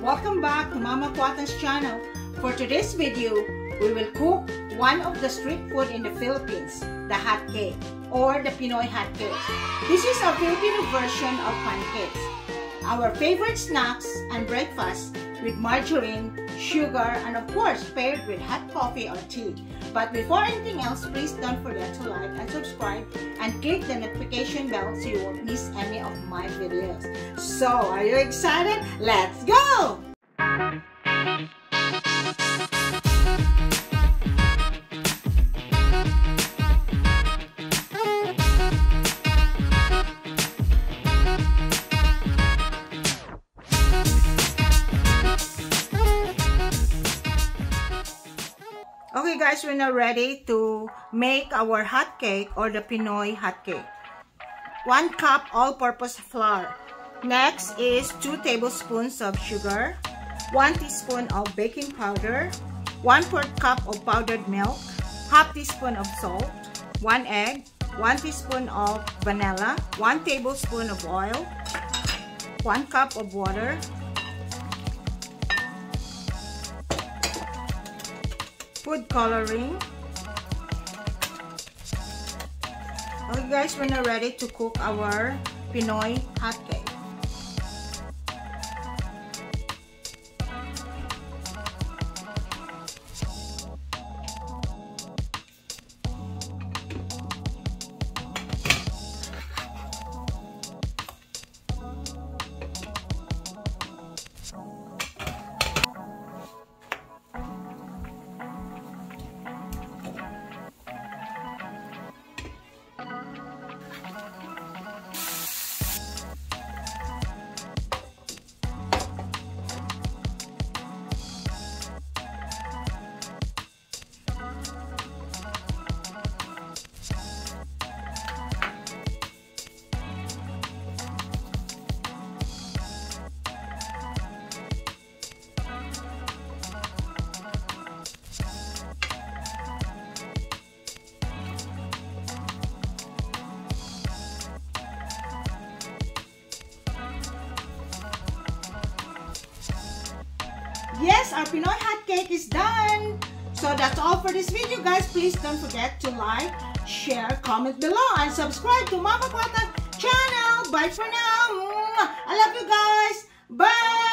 Welcome back to Mama Quatang's channel. For today's video, we will cook one of the street food in the Philippines, the hotcake or the Pinoy Hotcake. This is a Filipino version of pancakes. Our favorite snacks and breakfast with margarine, sugar, and of course paired with hot coffee or tea. But before anything else, please don't forget to like and subscribe and click the notification bell so you won't miss any of my videos. So, are you excited? Let's go! Okay guys, we're now ready to make our hotcake or the Pinoy Hotcake. 1 cup all-purpose flour. Next is 2 tablespoons of sugar, 1 teaspoon of baking powder, 1/4 cup of powdered milk, half teaspoon of salt, 1 egg, 1 teaspoon of vanilla, 1 tablespoon of oil, 1 cup of water, food coloring. Okay guys, we're now ready to cook our Pinoy Hotcake. Yes, our Pinoy Hotcake is done. So that's all for this video, guys. Please don't forget to like, share, comment below, and subscribe to Mama Quatang channel. Bye for now. I love you guys. Bye.